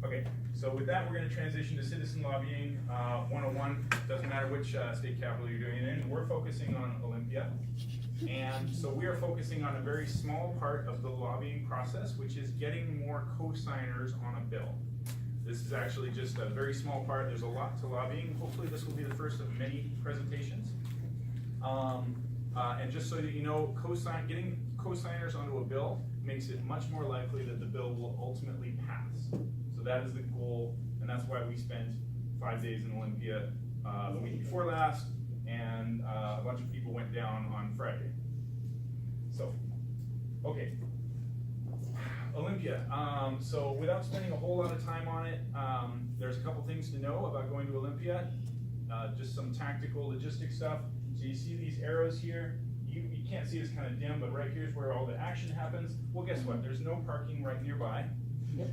Okay, so with that, we're gonna transition to citizen lobbying 101. Doesn't matter which state capital you're doing it in. We're focusing on Olympia. And so we are focusing on a very small part of the lobbying process, which is getting more co-signers on a bill. This is actually just a very small part. There's a lot to lobbying. Hopefully this will be the first of many presentations. And just so that you know, getting co-signers onto a bill makes it much more likely that the bill will ultimately pass. So that is the goal, and that's why we spent 5 days in Olympia the week before last, and a bunch of people went down on Friday. So, okay. Olympia. So without spending a whole lot of time on it, there's a couple things to know about going to Olympia. Just some tactical logistic stuff. So you see these arrows here. You can't see, it's kind of dim, but right here's where all the action happens. Well, guess what? There's no parking right nearby.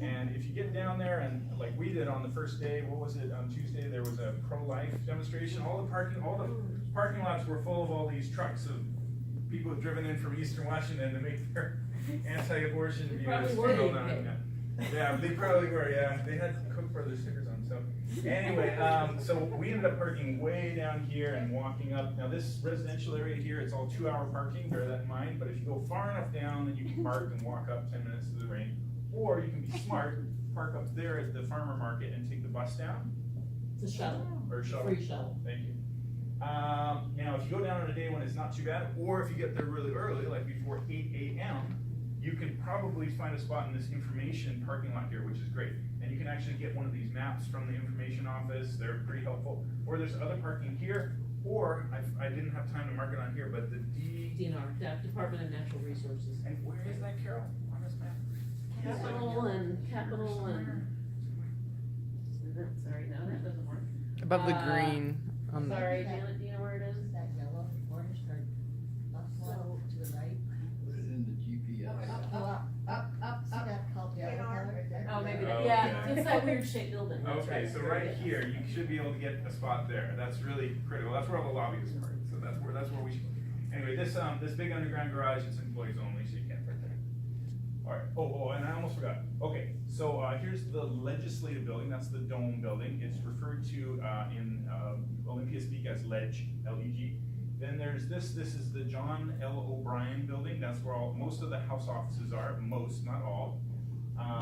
And if you get down there, and like we did on the first day, what was it, on Tuesday, there was a pro-life demonstration. All the parking lots were full of all these trucks of people who've driven in from Eastern Washington to make their anti-abortion views well known. Yeah, they probably were, yeah. They had Koch brothers stickers on, so. Anyway, so we ended up parking way down here and walking up. Now this residential area here, it's all 2-hour parking, bear that in mind, but if you go far enough down, then you can park and walk up 10 minutes to the rain. Or you can be smart, park up there at the farmer market and take the bus down. It's a shuttle. Or a shuttle. Free shuttle. Thank you. Now, if you go down on a day when it's not too bad, or if you get there really early, like before 8 a.m., you can probably find a spot in this information parking lot here, which is great. And you can actually get one of these maps from the information office. They're pretty helpful. Or there's other parking here, or I didn't have time to mark it on here, but the DNR, Department of Natural Resources. And where is that, Carol, on this map? Capital and sorry, no, that doesn't work. Above the green. Sorry, Janet, do you know where it is? That yellow, orange, or up one to the right. Put it in the GPS. Up. See that called yellow color right there? Oh, maybe, Oh, yeah, okay. it's that weird shaped building. That's Okay, right. so right here, you should be able to get a spot there. That's really critical. That's where all the lobbyists park. So that's where we should. Anyway, this big underground garage, it's employees only, so you can't park there. All right. Oh, and I almost forgot. Okay, so here's the legislative building. That's the dome building. It's referred to in Olympia speak as LEG, L-E-G. Then there's this. This is the John L. O'Brien building. That's where most of the House offices are. Most, not all.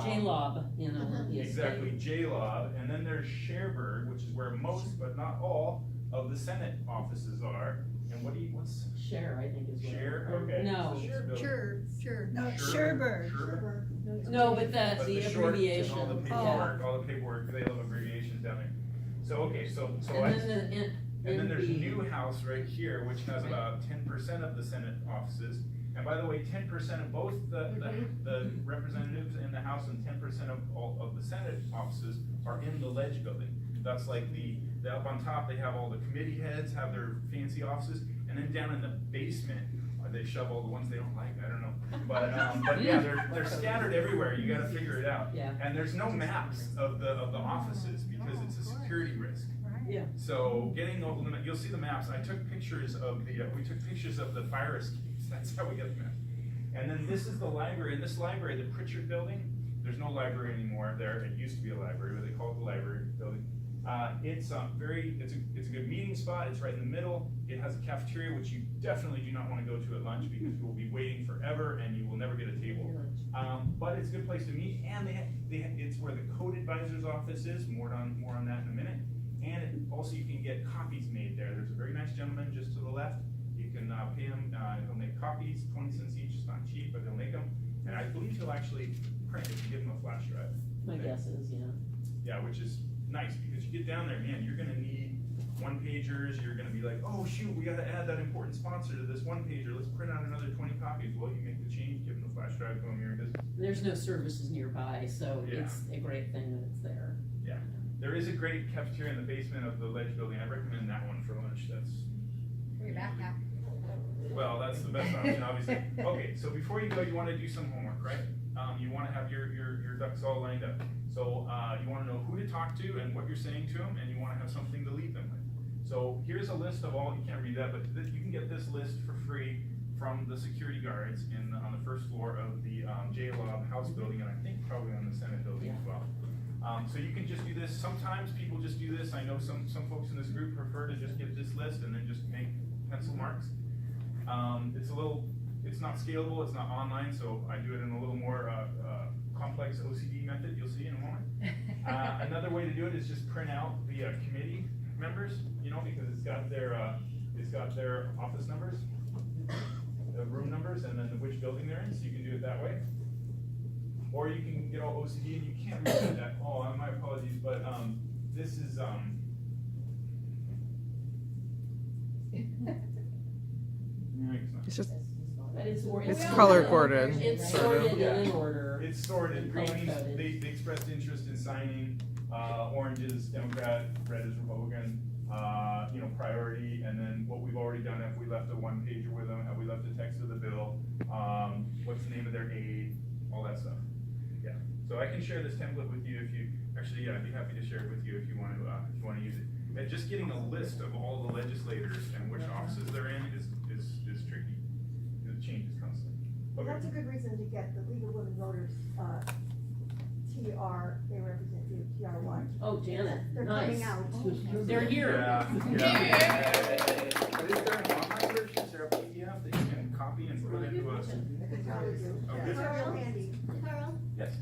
J-Lob in Olympia. Exactly, J-Lob. And then there's Cherbourg, which is where most, but not all, of the Senate offices are. And what's Share, I think is what. Share? Okay. No. It's the Share building. Sure. No, Sherburne. Sherburne. No, but But the short abbreviation. and all the paperwork, they have abbreviations down there. So, okay, so And then there's Newhouse right here, which has about 10% of the Senate offices. And by the way, 10% of both the representatives in the House and 10% of all of the Senate offices are in the LEG building. That's like the up on top, they have all the committee heads, have their fancy offices, and then down in the basement, they shove all the ones they don't like, I don't know. But yeah, they're scattered everywhere, you gotta figure it out. Yeah. And there's no maps of the offices because it's a security risk. Yeah. So you'll see the maps. I took pictures of we took pictures of the fire escapes. That's how we get the maps. And then this is the library. In this library, the Pritchard building, there's no library anymore there. It used to be a library, but they call it the library building. It's a good meeting spot. It's right in the middle. It has a cafeteria, which you definitely do not want to go to at lunch because you will be waiting forever and you will never get a table. But it's a good place to meet, and it's where the code advisor's office is. More on that in a minute. And also you can get copies made there. There's a very nice gentleman just to the left. You can pay him, he'll make copies, 20 cents each. It's not cheap, but he'll make them. And I believe he'll actually print if you give him a flash drive. My guess is, yeah. Yeah, which is nice because you get down there, man, you're gonna need one-pagers. You're gonna be like, oh shoot, we gotta add that important sponsor to this one-pager. Let's print out another 20 copies. Well, you make the change, give him the flash drive, go in your business. There's no services nearby, so Yeah. it's a great thing that it's there. Yeah. There is a great cafeteria in the basement of the LEG building. I recommend that one for lunch. Your backpack. Well, that's the best option, obviously. Okay, so before you go, you want to do some homework, right? You want to have your ducks all lined up. So you want to know who to talk to and what you're saying to them, and you want to have something to leave them with. So here's a list of all, you can't read that, but you can get this list for free from the security guards on the first floor of the J-Lob House building, and I think probably on the Senate building as well. So you can just do this, sometimes people just do this, I know some folks in this group prefer to just get this list and then just make pencil marks. It's not scalable, it's not online, so I do it in a little more complex OCD method, you'll see in a moment. Another way to do it is just print out the committee members, because it's got their office numbers, the room numbers, and then which building they're in, so you can do it that way. Or you can get all OCD and you can't read that. Oh, my apologies, but this is It's just, But it's it's color coded. It's sort sorted of. in order. It's sorted. Green means Color-coded. they expressed interest in signing. Orange is Democrat, red is Republican. Priority, and then what we've already done, if we left a one pager with them, have we left a text of the bill, what's the name of their aide, all that stuff. Yeah. So I can share this template with you if you actually, yeah, I'd be happy to share it with you if you want to use it. And just getting a list of all the legislators and which offices they're in is tricky. It changes constantly. Well, Okay. that's a good reason to get the League of Women Voters, TR, they represent you, TR1. Oh, Janet, They're nice. coming out. They're here. Yeah. But is there an online version? Is there a PDF that you can copy and put into a? I can probably do. Oh, Yeah, good. it's real handy. Carl, Yes.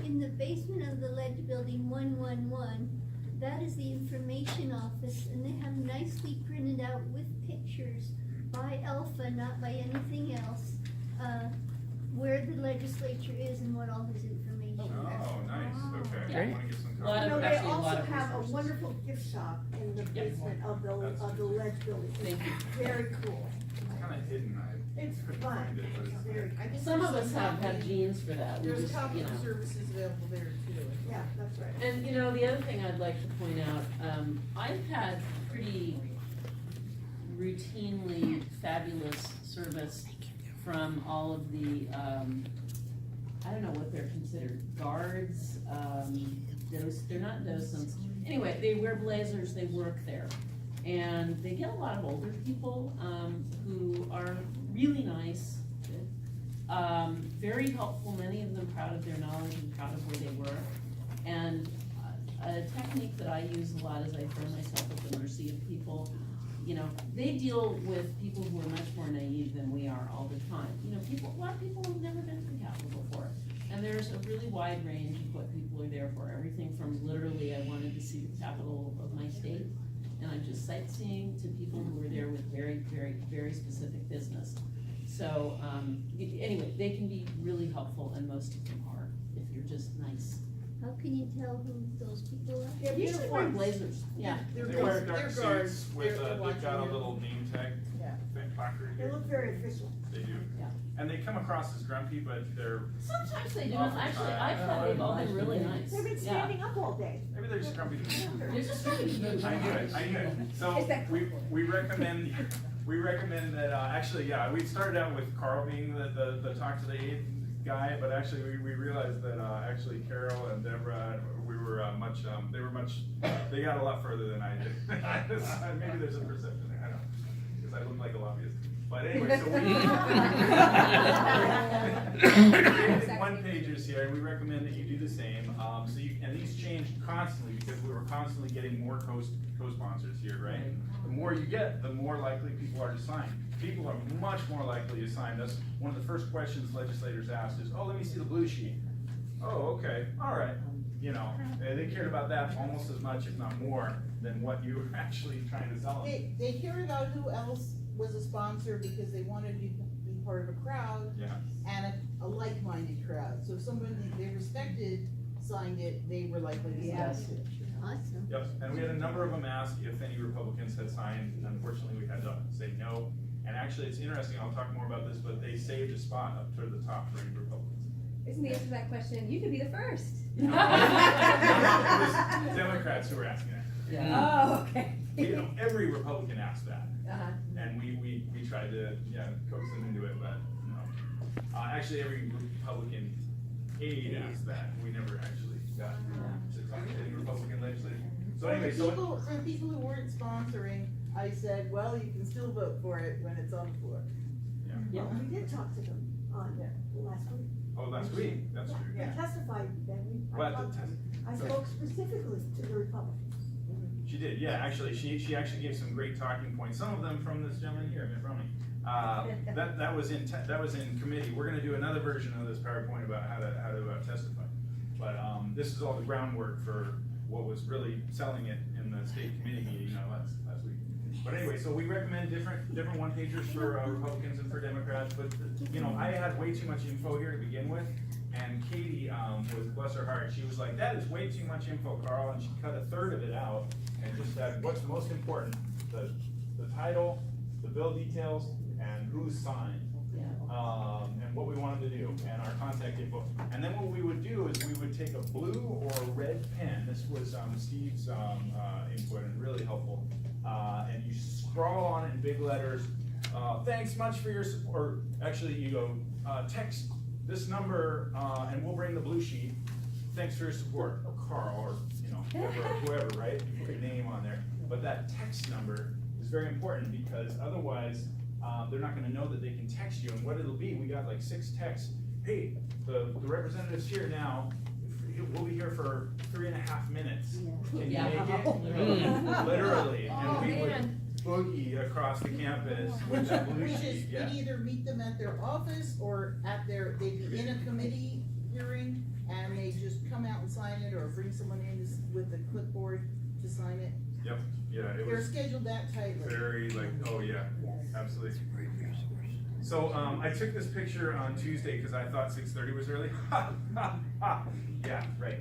in the basement of the ledge building 111, that is the information office, and they have nicely printed out with pictures by Alpha, not by anything else, where the legislature is and what all his information Oh, is. nice, okay. Yeah. I wanna get some Lot copies. of- They actually a lot also of have a resources. wonderful gift shop in the basement of the ledge building. Thank you. It's very cool. It's kinda hidden, It's couldn't fun. find it, but It's it's- very, Some of us have genes for that. We There's just, copy services available there too. yeah, that's right. And the other thing I'd like to point out, I've had pretty routinely fabulous service from all of the, I don't know what they're considered, guards, they're not docents. Anyway, they wear blazers, they work there. And they get a lot of older people, who are really nice, very helpful, many of them proud of their knowledge and proud of where they work. And a technique that I use a lot is I throw myself at the mercy of people. They deal with people who are much more naive than we are all the time. A lot of people have never been to the Capitol before. And there's a really wide range of what people are there for. Everything from literally, I wanted to see the capital of my state, and I'm just sightseeing, to people who are there with very, very, very specific business. So, anyway, they can be really helpful, and most of them are, if you're just nice. How can you tell who those people are? They're They usually wear uniforms. blazers, yeah. They're They wear guards, dark they're guards. suits with, They're they've got a watching you. little name tag, Yeah. placard They here. look very official. They do. Yeah. And they come across as grumpy, but they're, Sometimes they do, Oftentimes. actually, I've had, they've all been really nice. They've been Yeah. standing up all day. maybe they're just grumpy. They're just trying to be good. I knew it. So Is that we recommend that, actually, yeah, we started out with Carl being the talk to the aide guy, but actually we realized that, actually Carol and Deborah, we were they got a lot further than I did. Maybe there's a perception there, I don't know, because I look like a lobbyist. But anyway, so we created one pagers here, and we recommend that you do the same. And these change constantly because we were constantly getting more co-sponsors here, right? The more you get, the more likely people are to sign. People are much more likely to sign. That's one of the first questions legislators asked is, oh, let me see the blue sheet. Oh, okay, all right. They cared about that almost as much, if not more, than what you were actually trying to sell them. They cared about who else was a sponsor because they wanted you to be part of a crowd Yeah. and a like-minded crowd. So if someone they respected signed it, they were likely to sign Yes. it. Awesome. Yep, and we had a number of them ask if any Republicans had signed, and unfortunately, we had to say no. And actually, it's interesting, I'll talk more about this, but they saved a spot up toward the top for any Republicans. Isn't the answer to that question, you could be the first? No, it was Democrats who were asking that. Yeah. Oh, okay. Every Republican asked that, Uh-huh. and we tried to, coax them into it, but no. Actually, every Republican aide asked that, we never actually got to talk to any Republican legislators. So anyway, For the people who weren't sponsoring, I said, well, you can still vote for it when it's on the floor. Yeah. We did talk to them on last week. Oh, last week, that's true. They testified then. What, the test? I I spoke specifically to the Republicans. She did, yeah, actually, she actually gave some great talking points, some of them from this gentleman here, Mitt Romney. That was in committee. We're gonna do another version of this PowerPoint about how to testify. But, this is all the groundwork for what was really selling it in the state committee meeting, last week. But anyway, so we recommend different one-pagers for Republicans and for Democrats, but, I had way too much info here to begin with. And Katie, was, bless her heart, she was like, that is way too much info, Carl, and she cut a third of it out and just said, what's most important, the title, the bill details, and who's signed. Yeah. And what we wanted to do, and our contact info. And then what we would do is we would take a blue or a red pen. This was Steve's input and really helpful. And you scrawl on it in big letters. Thanks much for your support. Or actually, you go text this number, and we'll bring the blue sheet. Thanks for your support, or Carl, or whoever, right? You put your name on there. But that text number is very important because otherwise, they're not gonna know that they can text you, and what it'll be, we got like 6 texts. Hey, the representative's here now, we'll be here for 3.5 minutes. Can you make it? Literally, and we would boogie across the campus with that blue Which sheet, is, yeah. we'd either meet them at their office or they'd be in a committee hearing and they just come out and sign it or bring someone in with a clipboard to sign it. Yep, yeah, it They're was scheduled that tightly. very oh yeah, absolutely. So, I took this picture on Tuesday because I thought 6:30 was early. Yeah, right.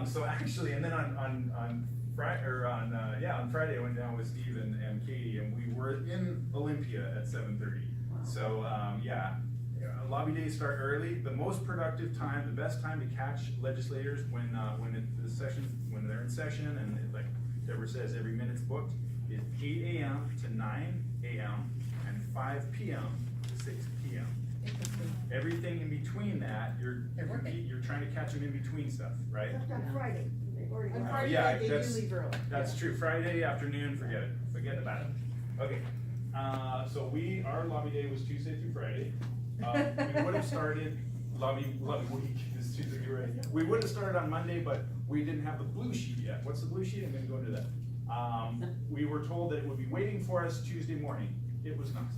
So actually, and then on Friday I went down with Steve and Katie, and we were in Olympia at 7:30. So, lobby days start early. The most productive time, the best time to catch legislators when they're in session, and it, like Deborah says, every minute's booked, is 8 a.m. to 9 a.m. and 5 p.m. to 6 p.m. Everything in between that, you're trying to catch them in between stuff, right? Except on Friday, they've already On gone. Friday yeah, night, they do that's- leave early. That's true. Friday afternoon, forget about it. Okay, so our lobby day was Tuesday through Friday. We would have started lobby week is Tuesday through Friday. We would have started on Monday, but we didn't have the blue sheet yet. What's the blue sheet? I'm gonna go into that. We were told that it would be waiting for us Tuesday morning. It was not.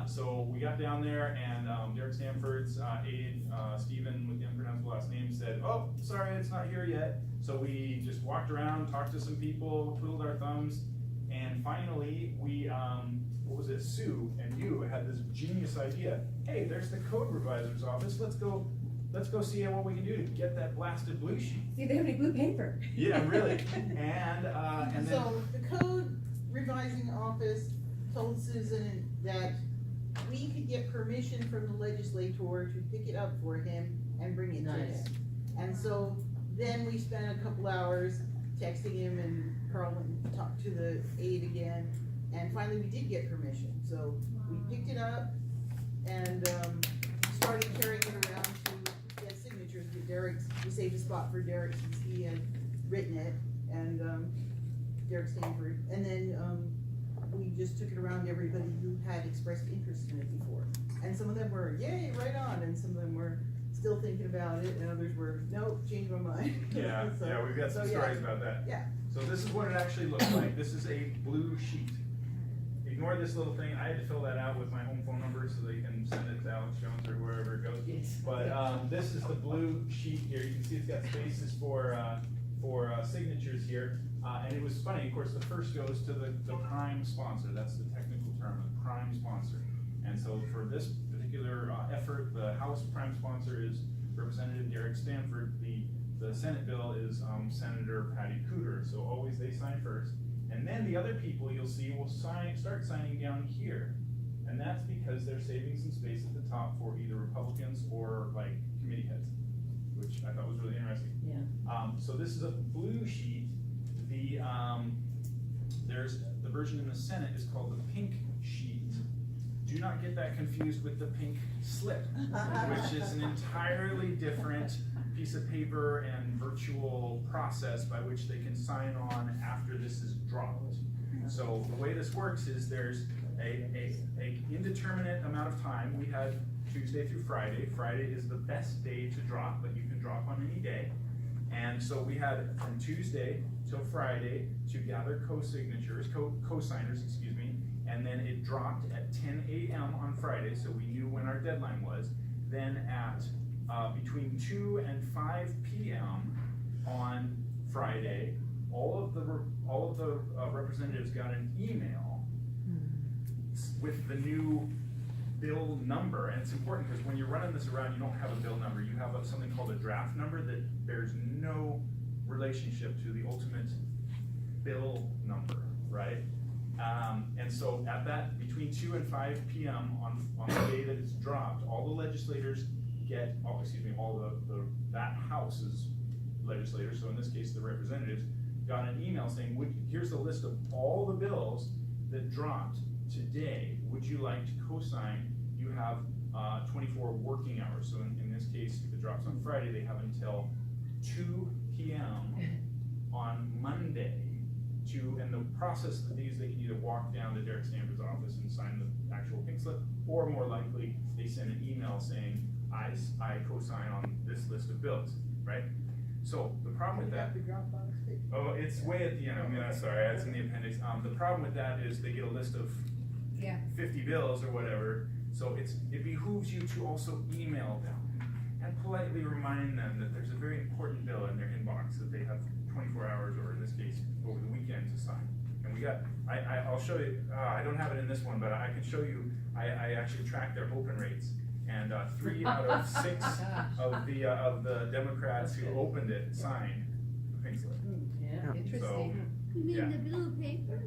So we got down there and Derek Stanford's aide, Stephen with the unpronounceable last name, said, oh, sorry, it's not here yet. So we just walked around, talked to some people, twiddled our thumbs, and finally we, Sue and you had this genius idea. Hey, there's the code revisor's office. Let's go see what we can do to get that blasted blue sheet. See if they have any blue paper. Yeah, really. And then. So the code revising office told Susan that we could get permission from the legislator to pick it up for him and bring it to him. Nice. And so then we spent a couple hours texting him, and Carl went and talked to the aide again, and finally we did get permission. So we picked it up and started carrying it around to get signatures. We saved a spot for Derek since he had written it, and Derek Stanford. And then we just took it around to everybody who had expressed interest in it before. And some of them were, yay, right on, and some of them were still thinking about it, and others were, nope, changed my mind. Yeah, So- yeah, we've got some so, yeah. stories about that. Yeah. So this is what it actually looks like. This is a blue sheet. Ignore this little thing. I had to fill that out with my home phone number so they can send it to Alex Jones or wherever it goes. Yes. But this is the blue sheet here. You can see it's got spaces for signatures here. And it was funny, of course, the first goes to the prime sponsor. That's the technical term, the prime sponsor. And so for this particular effort, the House prime sponsor is Representative Derek Stanford. The Senate bill is Senator Patty Cooter. So always they sign first. And then the other people you'll see will start signing down here. And that's because they're saving some space at the top for either Republicans or like committee heads, which I thought was really interesting. Yeah. So this is a blue sheet. There's the version in the Senate is called the pink sheet. Do not get that confused with the pink slip, which is an entirely different piece of paper and virtual process by which they can sign on after this is dropped. So the way this works is there's a indeterminate amount of time. We had Tuesday through Friday. Friday is the best day to drop, but you can drop on any day. And so we had from Tuesday till Friday to gather co-signatures, co-signers, excuse me, and then it dropped at 10 a.m. on Friday, so we knew when our deadline was. Then at between 2 and 5 p.m. on Friday, all of the representatives got an email with the new bill number. And it's important because when you're running this around, you don't have a bill number. You have something called a draft number that bears no relationship to the ultimate bill number, right? And so at that, between 2 and 5 p.m. on the day that it's dropped, all the legislators get, that house's legislators, so in this case the representatives, got an email saying, here's the list of all the bills that dropped today. Would you like to co-sign? You have 24 working hours. So in this case, if it drops on Friday, they have until 2 p.m. on Monday and the process of these, they can either walk down to Derek Stanford's office and sign the actual pink slip, or more likely, they send an email saying, I co-sign on this list of bills, right? So the problem with that, oh, it's way at the end. I mean, sorry, that's in the appendix. The problem with that is they get a list of 50 bills or whatever. So it behooves you to also email them and politely remind them that there's a very important bill in their inbox that they have 24 hours, or in this case, over the weekend to sign. And we got, I'll show you, I don't have it in this one, but I can show you, I actually tracked their open rates. And 3 out of 6 of the Democrats who opened it signed the pink slip. Yeah. Interesting. You mean Yeah. the blue paper?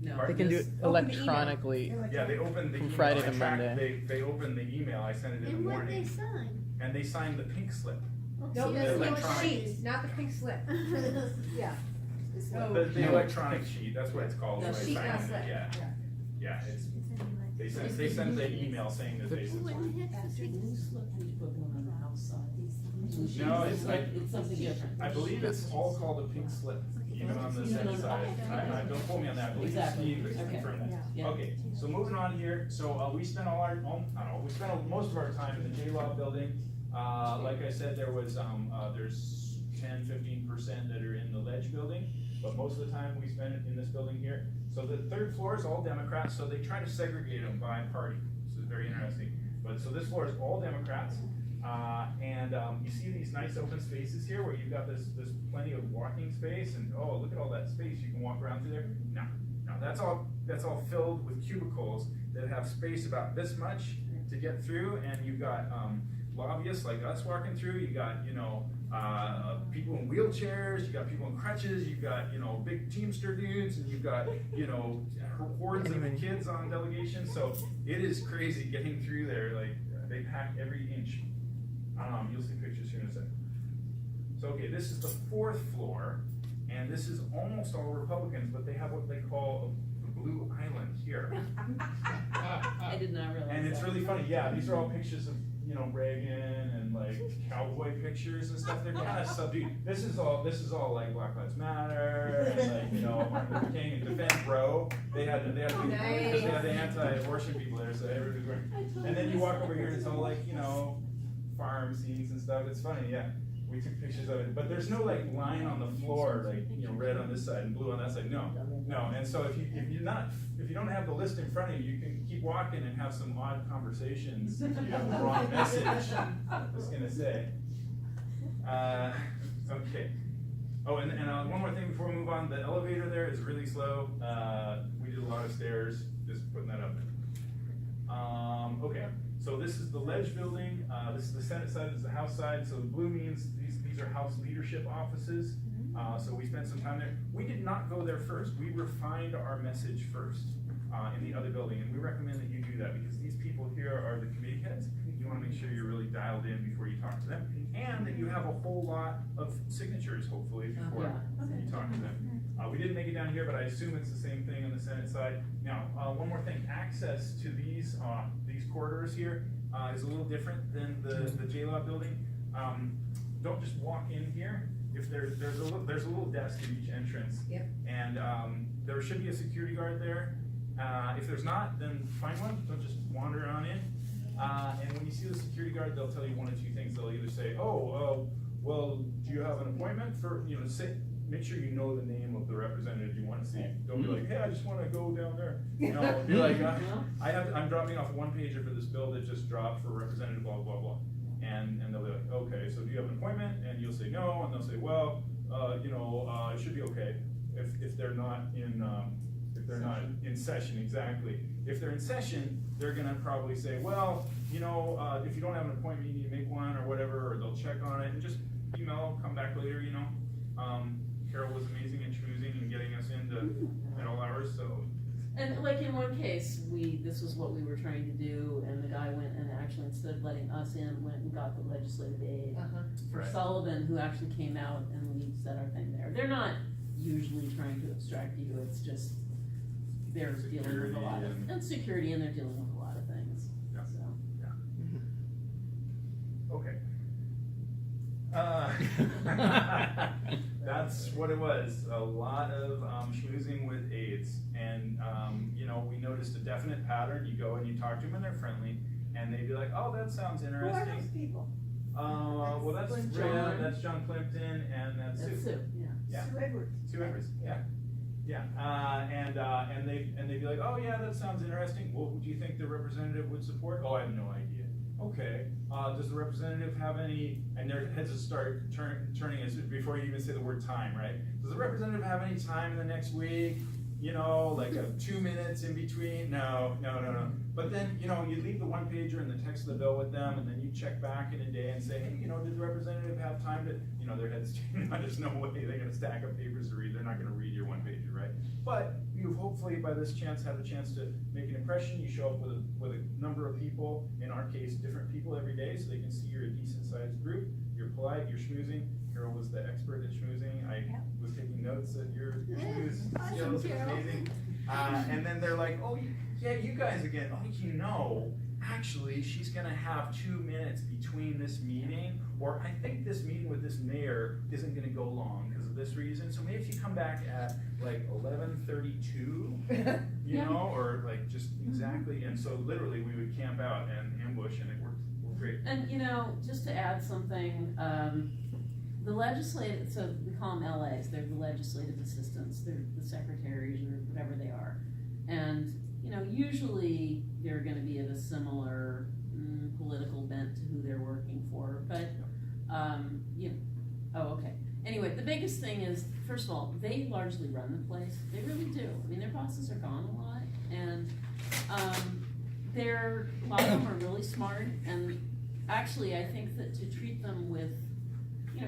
No. They can do it Open the email. electronically. Yeah, they opened the From email. Friday I to tracked- Monday. They opened the email, I sent it in the And what they morning, sign? and they signed the pink slip. Okay, No, the that's the electronic- sheet, not the pink slip. Yeah. It's Oh. The electronic sheet, that's what it's called. The when they sheet, sign not it, slip. Yeah, yeah, they sent the email saying that they. Who in the heck's the Blue pink? slip we put on the house side. No, it's like, It's something different. I believe it's all called a pink slip, even on the Senate side. Don't quote me on that, I believe it's Exactly. Steve that's Okay. confirmed that. Yeah. Okay, so moving on here, so we spent we spent most of our time in the J-Law building. Like I said, there's 10-15% that are in the Ledge building, but most of the time we spend it in this building here. So the third floor is all Democrats, so they try to segregate them by party. This is very interesting. But so this floor is all Democrats, and you see these nice open spaces here where you've got this plenty of walking space, and oh, look at all that space you can walk around through there. No, that's all filled with cubicles that have space about this much to get through, and you've got lobbyists like us walking through. You got people in wheelchairs. You got people in crutches. You've got big Teamster dudes, and you've got hordes of kids on delegation. So it is crazy getting through there. Like they pack every inch. You'll see pictures here in a second. So okay, this is the 4th floor, and this is almost all Republicans, but they have what they call a blue island here. I did not realize And it's that. really funny, yeah, these are all pictures of, Reagan and like cowboy pictures and stuff. They're kind of subdued. This is all like Black Lives Matter and like, Martin Luther King and Defend Roe. They had to because they had the anti-abortion people there, so everybody's wearing. And then you walk over here and it's all like, farm scenes and stuff. It's funny, yeah. We took pictures of it, but there's no like line on the floor, like red on this side and blue on that side. No. And so if you don't have the list in front of you, you can keep walking and have some odd conversations. If you have the wrong message, I was gonna say. Okay. Oh, and one more thing before we move on. The elevator there is really slow. We did a lot of stairs. Just putting that up there. Okay. So this is the Ledge building, this is the Senate side, this is the House side, so the blue means these are House leadership offices, so we spent some time there. We did not go there first, we refined our message first in the other building, and we recommend that you do that because these people here are the committee heads. You want to make sure you're really dialed in before you talk to them, and that you have a whole lot of signatures, hopefully, before you talk to them. We didn't make it down here, but I assume it's the same thing on the Senate side. Now, one more thing, access to these corridors here is a little different than the J-Law building. Don't just walk in here. If there's a little desk at each entrance. Yep. And there should be a security guard there. If there's not, then find one. Don't just wander on in. And when you see the security guard, they'll tell you one of two things. They'll either say, well, do you have an appointment for, make sure you know the name of the representative you wanna see. Don't be like, hey, I just wanna go down there. Be like, I'm dropping off a one pager for this bill that just dropped for representative blah, blah, blah. And they'll be like, okay, so do you have an appointment? And you'll say no, and they'll say, well, it should be okay if they're not in session, exactly. If they're in session, they're gonna probably say, well, if you don't have an appointment, you need to make one or whatever, or they'll check on it and just email, come back later, Carol was amazing at schmoozing and getting us into at all hours, so. And like in one case, this was what we were trying to do, and the guy went and actually, instead of letting us in, went and got the legislative aid for Right. Sullivan, who actually came out, and we said our thing there. They're not usually trying to extract you, it's just, they're dealing with a lot of, and security, and they're dealing with a lot of things, Yeah. so. Okay. That's what it was, a lot of schmoozing with aides, and we noticed a definite pattern. You go and you talk to them and they're friendly, and they'd be like, oh, that sounds Who are those interesting. people? Well, that's John. that's John Plimpton, and that's That's Sue. Sue, yeah. Yeah. Sue Edwards. Two members, yeah. And they'd be like, oh yeah, that sounds interesting. Well, do you think the representative would support? Oh, I have no idea. Okay, does the representative have any, and their heads will start turning as before you even say the word time, right? Does the representative have any time in the next week? Like 2 minutes in between? No. But then, you leave the one pager and the text of the bill with them, and then you check back in a day and say, hey, did the representative have time to, their heads, there's no way they're gonna stack up papers to read. They're not gonna read your one pager, right? But you've hopefully by this chance had a chance to make an impression. You show up with a number of people, in our case, different people every day, so they can see you're a decent sized group. You're polite, you're schmoozing. Carol was the expert at schmoozing. I was taking notes at your schmooze Awesome, skills, it was Carol. amazing. And then they're like, oh, yeah, you guys again. Oh, actually, she's gonna have 2 minutes between this meeting, or I think this meeting with this mayor isn't gonna go long because of this reason. So maybe if you come back at like 11:32, or like just exactly. And so literally, we would camp out and ambush, and it worked great. And, just to add something, the legislative, so we call them LAs, they're the legislative assistants, they're the secretaries or whatever they are. And, usually they're gonna be of a similar political bent to who they're working for, but, okay. Anyway, the biggest thing is, first of all, they largely run the place, they really do. I mean, their bosses are gone a lot, and, a lot of them are really smart, and actually, I think that to treat them with,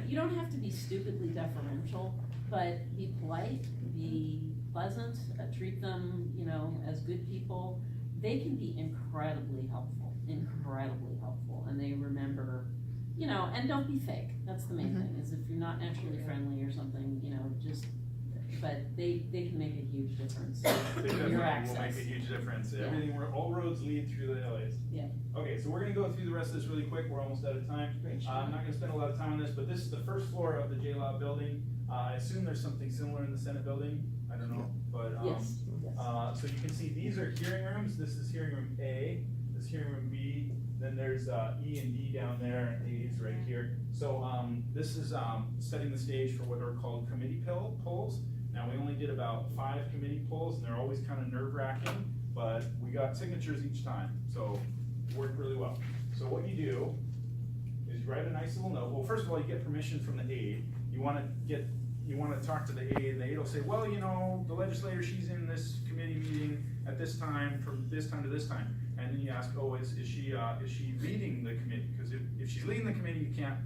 you don't have to be stupidly deferential, but be polite, be pleasant, treat them, as good people. They can be incredibly helpful, and they remember, and don't be fake. That's the main thing, is if you're not naturally friendly or something, but they can make a huge difference They in definitely your will access. make a huge difference. Yeah. All roads lead through the LAs. Yeah. Okay, so we're gonna go through the rest of this really quick. We're almost out of time. I'm not gonna spend a lot of time on this, but this is the first floor of the J-Law building. I assume there's something similar in the Senate building. I don't know, but Yes. so you can see these are hearing rooms. This is hearing room A. This is hearing room B. Then there's E and D down there, and A is right here. So this is setting the stage for what are called committee polls. Now, we only did about 5 committee polls, and they're always kind of nerve-wracking, but we got signatures each time, so it worked really well. So what you do is you write a nice little note. Well, first of all, you get permission from the aide. You want to talk to the aide, and the aide will say, well, the legislator, she's in this committee meeting at this time, from this time to this time. And then you ask, oh, is she leading the committee? Because if she's leading the committee, you can't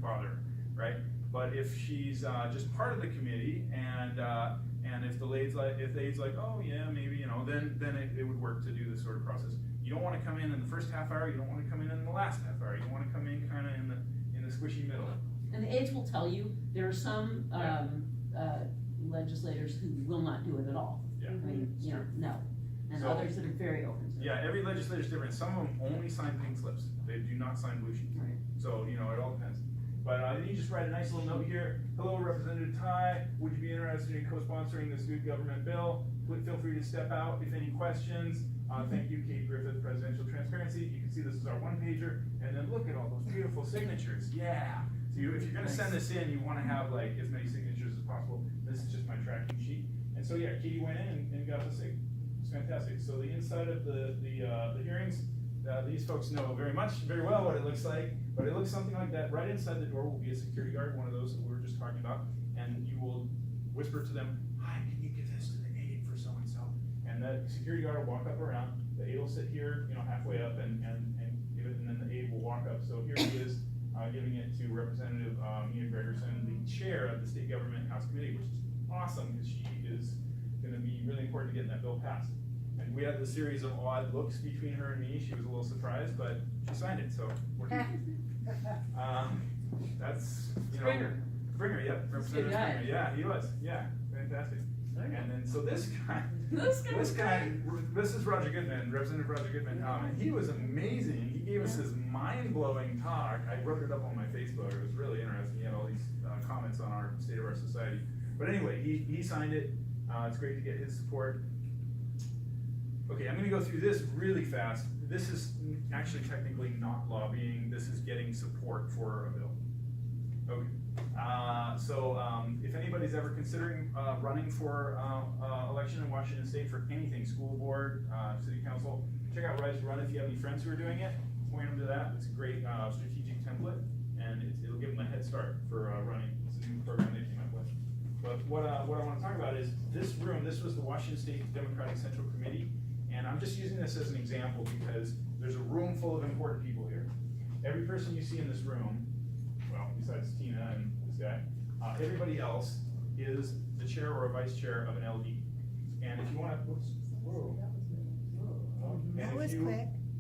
bother her, right? But if she's just part of the committee, and if the aide's like, oh yeah, maybe, then it would work to do this sort of process. You don't want to come in the first half hour. You don't want to come in the last half hour. You want to come in kind of in the squishy middle. And the aides will tell you, there are some legislators who will not do it at all. Yeah. I mean, no. And So- others that are very open to it. Yeah, every legislator's different. Some of them only sign pink slips. They do not sign blue sheets. Right. So, it all depends. But then you just write a nice little note here. Hello, Representative Ty. Would you be interested in co-sponsoring this good government bill? Feel free to step out if any questions. Thank you, Kate Griffith, Presidential Transparency. You can see this is our one pager. And then look at all those beautiful signatures. Yeah. So if you're gonna send this in, you wanna have like as many signatures as possible. This is just my tracking sheet. And so, yeah, Katie went in and got the sig. It's fantastic. So the inside of the hearings, these folks know very well what it looks like, but it looks something like that. Right inside the door will be a security guard, one of those that we were just talking about, and you will whisper to them, "Hi, can you give this to the aide for so-and-so?" And the security guard will walk up around, the aide will sit here, halfway up and give it, and then the aide will walk up. So here he is, giving it to Representative Mia Gregerson, the chair of the State Government House Committee, which is awesome, because she is gonna be really important to getting that bill passed. And we had the series of odd looks between her and me. She was a little surprised, but she signed it, so we're that's, Springer. Springer, yep, Representative Good guy. Springer, yeah, he was, yeah, fantastic. And then, so this guy, this is Roger Goodman, Representative Roger Goodman, and he was amazing. He gave us this mind-blowing talk. I wrote it up on my Facebook. It was really interesting. He had all these comments on our state of our society. But anyway, he signed it. It's great to get his support. Okay, I'm gonna go through this really fast. This is actually technically not lobbying. This is getting support for a bill. Okay. If anybody's ever considering running for election in Washington State for anything, school board, city council, check out Rise to Run if you have any friends who are doing it. Point them to that. It's a great strategic template, and it'll give them a head start for running. It's a new program they came up with. But what I want to talk about is this room. This was the Washington State Democratic Central Committee, and I'm just using this as an example because there's a room full of important people here. Every person you see in this room, well, besides Tina and this guy, everybody else is the chair or a vice chair of an LD. And if you want to,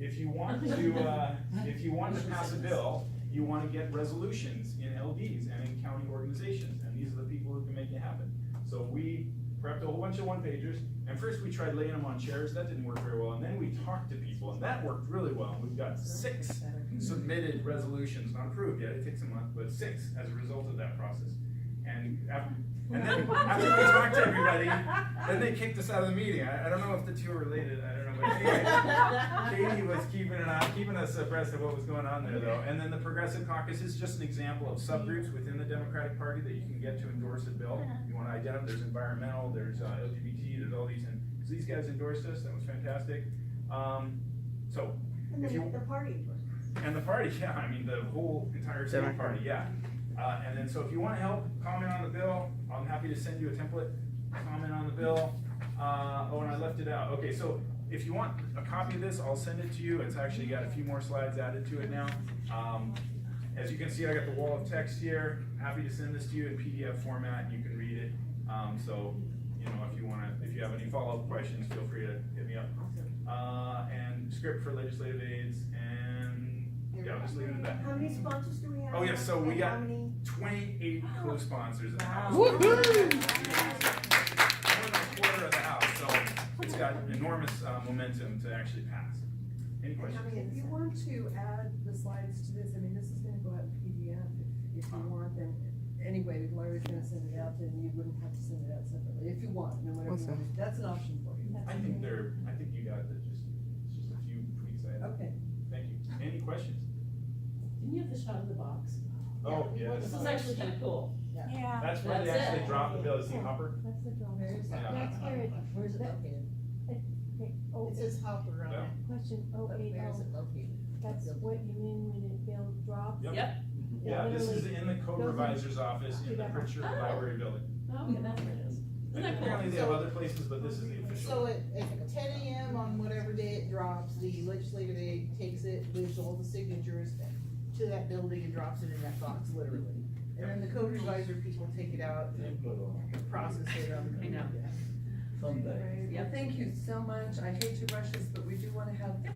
if you want to pass a bill, you want to get resolutions in LDs and in county organizations, and these are the people who can make it happen. So we prepped a whole bunch of one-pagers, and first we tried laying them on chairs. That didn't work very well, and then we talked to people, and that worked really well. We've got 6 submitted resolutions, not approved yet, it takes a month, but 6 as a result of that process. And then after we talked to everybody, then they kicked us out of the meeting. I don't know if the two are related, I don't know, but anyway, Katie was keeping us abreast of what was going on there though. And then the Progressive Caucus is just an example of subgroups within the Democratic Party that you can get to endorse a bill. You want to identify, there's environmental, there's LGBT, there's all these, and so these guys endorsed us, that was fantastic. So, And if you, then the party. and the party, yeah, I mean, the whole entire city party, yeah. And then, so if you want to help comment on the bill, I'm happy to send you a template, comment on the bill. Oh, and I left it out. Okay, so if you want a copy of this, I'll send it to you. It's actually got a few more slides added to it now. As you can see, I got the wall of text here. Happy to send this to you in PDF format. You can read it. So, if you have any follow-up questions, feel free to hit me up. And script for legislative aids, and yeah, I'll just leave it at that. How many sponsors do we have? Oh, yes, so we And got how many? 28 co-sponsors in the house. Woohoo! More than a quarter of the house, so it's got enormous momentum to actually pass. Any questions? If you want to add the slides to this, I mean, this is gonna go out in PDF, if you want, then, anyway, Larry's gonna send it out, then you wouldn't have to send it out separately, if you want, no, whatever you want, that's an option for you. I think you got it, it's just a few tweaks I had. Okay. Thank you. Any questions? Didn't you have the shot of the box? Oh, yeah. This is actually kind of cool. Yeah. That's where they That's actually it. drop the bill, is the hopper? That's the drawing. Yeah. That's where it, Where's it located? okay, oh, It says hopper on Yeah. it. question, But where is it located? that's what you mean when it bill drops? Yep. Yep. Yeah, this is in the code Goes in- revisor's office in the Pritchard Oh. Library building. Oh, okay, that's where it is. Isn't that Apparently cool? they have other places, but this is the official. So at 10 AM on whatever day it drops, the legislative aide takes it, leaves all the signatures to that building and drops it in that box, literally. And then the code revisor people take it out and process it. I know. Someday. Well, thank you so much, I hate to rush this, but we do wanna have